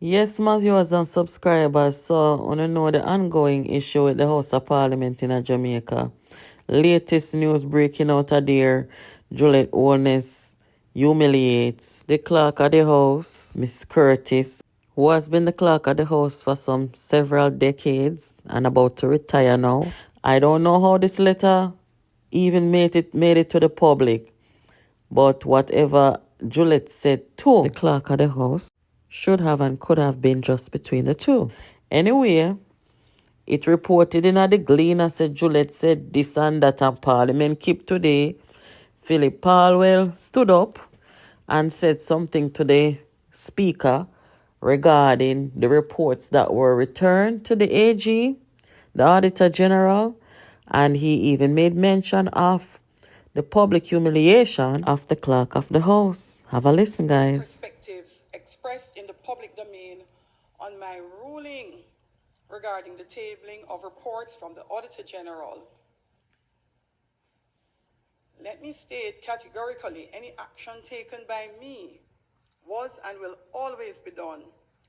Yes, my viewers and subscribers, so I want to know the ongoing issue with the House of Parliament in Jamaica. Latest news breaking out of there, Juliet Holness humiliates the clerk of the House, Miss Curtis, who has been the clerk of the House for some several decades and about to retire now. I don't know how this letter even made it to the public, but whatever Juliet said to the clerk of the House should have and could have been just between the two. Anyway, it reported in the Gleaner said Juliet said this and that, and Parliament keep today. Phillip Paulwell stood up and said something to the Speaker regarding the reports that were returned to the AG, the Auditor General, and he even made mention of the public humiliation of the clerk of the House. Have a listen, guys. Perspectives expressed in the public domain on my ruling regarding the tabling of reports from the Auditor General. Let me state categorically, any action taken by me was and will always be done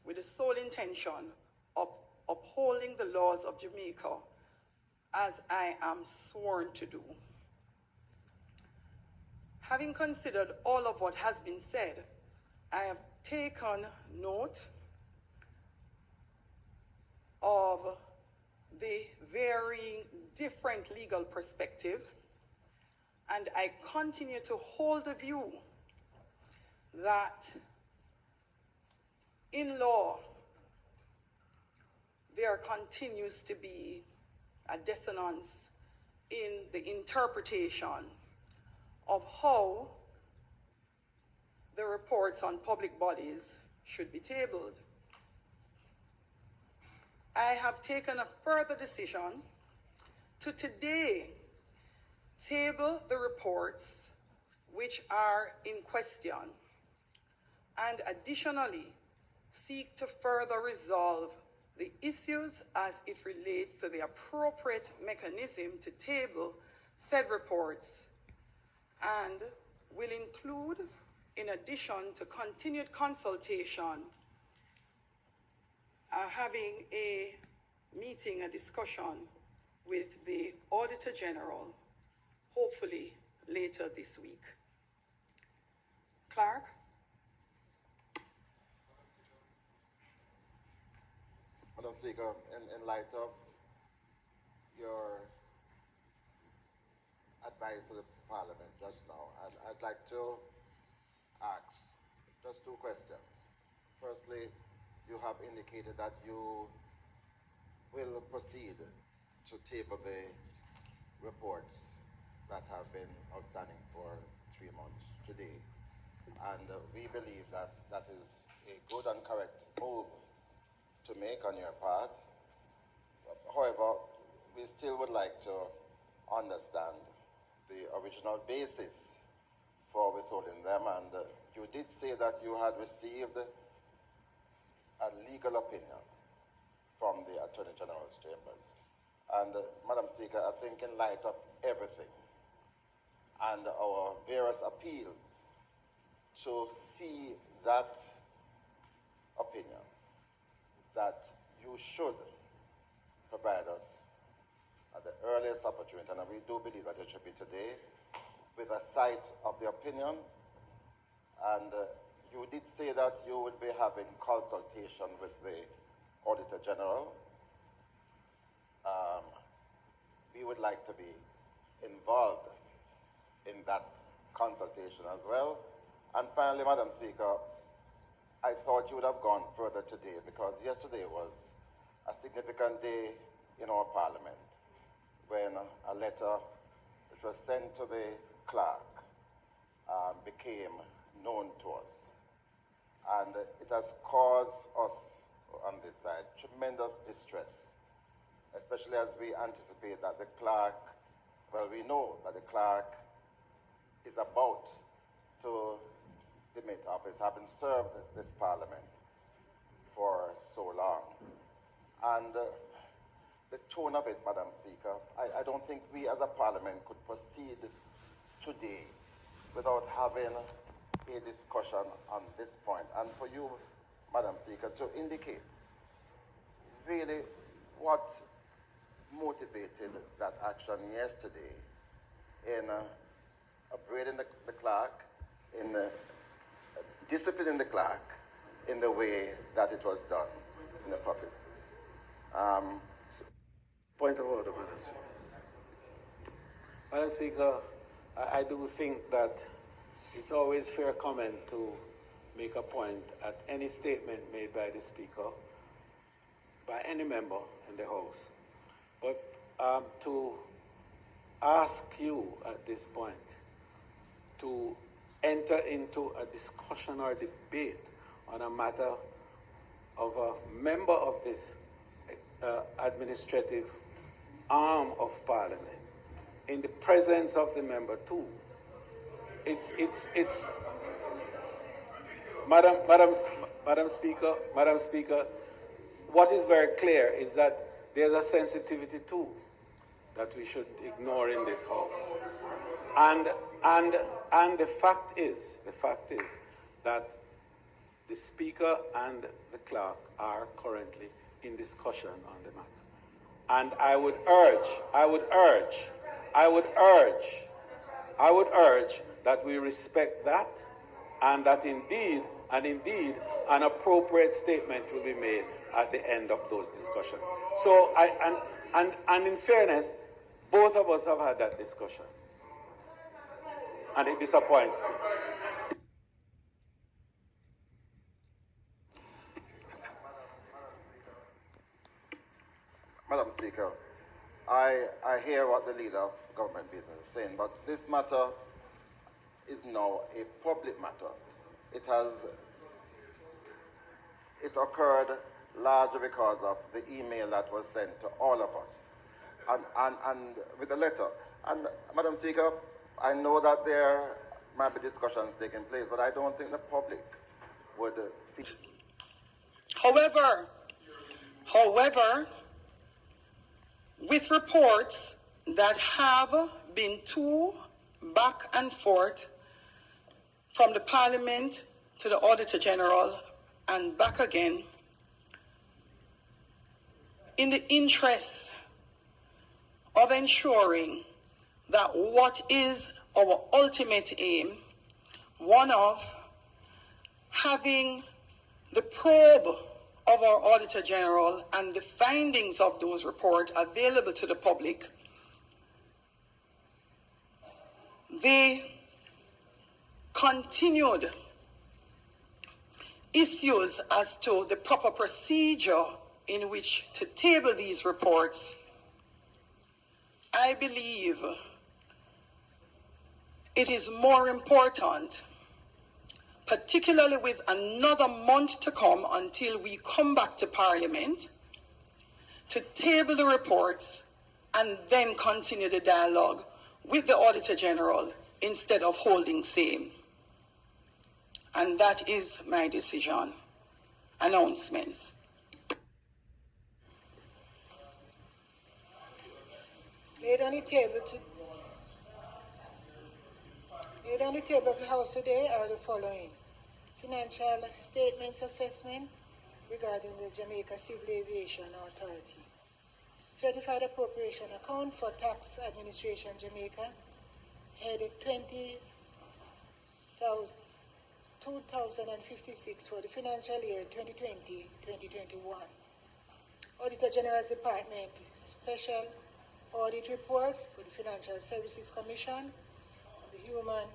with the sole intention of upholding the laws of Jamaica, as I am sworn to do. Having considered all of what has been said, I have taken note of the varying different legal perspective, and I continue to hold the view that in law there continues to be a dissonance in the interpretation of how the reports on public bodies should be tabled. I have taken a further decision to today table the reports which are in question, and additionally seek to further resolve the issues as it relates to the appropriate mechanism to table said reports, and will include, in addition to continued consultation, having a meeting, a discussion with the Auditor General, hopefully later this week. Clerk? Madam Speaker, in light of your advice to the Parliament just now, I'd like to ask just two questions. Firstly, you have indicated that you will proceed to table the reports that have been outstanding for 3 months today. And we believe that that is a good and correct move to make on your part. However, we still would like to understand the original basis for withholding them, and you did say that you had received a legal opinion from the Attorney General's chambers. And Madam Speaker, I think in light of everything and our various appeals, to see that opinion, that you should provide us at the earliest opportunity, and we do believe that it should be today, with a sight of the opinion. And you did say that you would be having consultation with the Auditor General. We would like to be involved in that consultation as well. And finally, Madam Speaker, I thought you would have gone further today, because yesterday was a significant day in our Parliament when a letter which was sent to the clerk became known to us. And it has caused us on this side tremendous distress, especially as we anticipate that the clerk, well, we know that the clerk is about to demit office, having served this Parliament for so long. And the tone of it, Madam Speaker, I don't think we as a Parliament could proceed today without having a discussion on this point. And for you, Madam Speaker, to indicate really what motivated that action yesterday in upgrading the clerk, in disciplining the clerk in the way that it was done in the public. Point of order, Madam Speaker. Madam Speaker, I do think that it's always fair comment to make a point at any statement made by the Speaker, by any member in the House. But to ask you at this point to enter into a discussion or debate on a matter of a member of this administrative arm of Parliament in the presence of the member too. It's Madam Speaker, what is very clear is that there's a sensitivity too that we shouldn't ignore in this House. And the fact is that the Speaker and the clerk are currently in discussion on the matter. And I would urge that we respect that, and that indeed an appropriate statement will be made at the end of those discussions. So and in fairness, both of us have had that discussion, and it disappoints me. Madam Speaker, I hear what the leader of government business is saying, but this matter is now a public matter. It occurred largely because of the email that was sent to all of us, and with the letter. And Madam Speaker, I know that there might be discussions taking place, but I don't think the public would feel. However, with reports that have been to back and forth from the Parliament to the Auditor General and back again, in the interest of ensuring that what is our ultimate aim, one of having the probe of our Auditor General and the findings of those reports available to the public, the continued issues as to the proper procedure in which to table these reports, I believe it is more important, particularly with another month to come until we come back to Parliament, to table the reports and then continue the dialogue with the Auditor General instead of holding same. And that is my decision. Announcements. Laid on the table of the House today are the following: financial statements assessment regarding the Jamaica Civil Aviation Authority, certified appropriation account for tax administration Jamaica, headed 2056 for the financial year 2020-2021. Auditor General's Department special audit report for the Financial Services Commission, the Human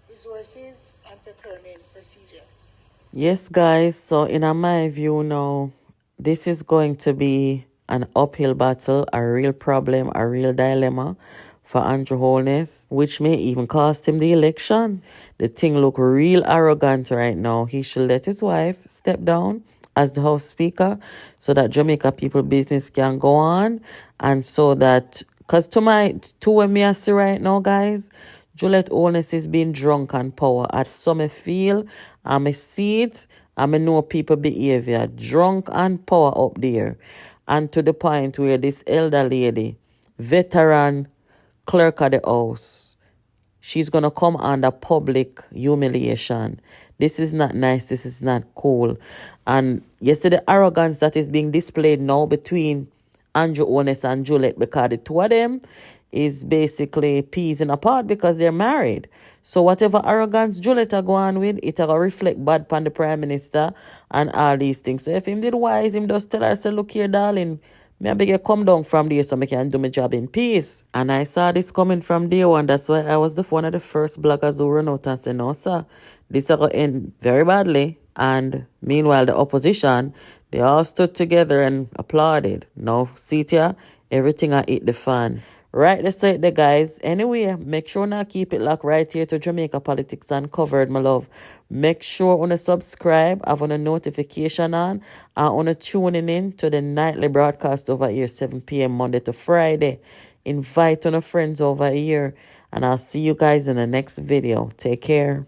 Resources and Procurement Procedures. Yes, guys. So in my view now, this is going to be an uphill battle, a real problem, a real dilemma for Andrew Holness, which may even cost him the election. The thing look real arrogant right now. He should let his wife step down as the House Speaker so that Jamaica people business can go on, and so that, because to what me I see right now, guys, Juliet Holness is being drunk on power. At some I feel, and I see it, and I know people behavior. Drunk on power up there. And to the point where this elder lady, veteran clerk of the house, she's going to come under public humiliation. This is not nice. This is not cool. And you see the arrogance that is being displayed now between Andrew Holness and Juliet, because the two of them is basically peas in a pod because they're married. So whatever arrogance Juliet are going with, it will reflect bad upon the Prime Minister and all these things. So if him did wise, him just tell her, say, look here, darling, me I beg you come down from there so I can do my job in peace. And I saw this coming from day one. That's why I was one of the first bloggers who run out and said, no, sir, this is going to end very badly. And meanwhile, the opposition, they all stood together and applauded. Now, see it here, everything I hit the fan. Right, let's say it there, guys. Anyway, make sure now keep it locked right here to Jamaica Politics Uncovered, my love. Make sure to subscribe, have on a notification on, and on tuning in to the nightly broadcast over here, 7 p.m. Monday to Friday. Invite on friends over here, and I'll see you guys in the next video. Take care.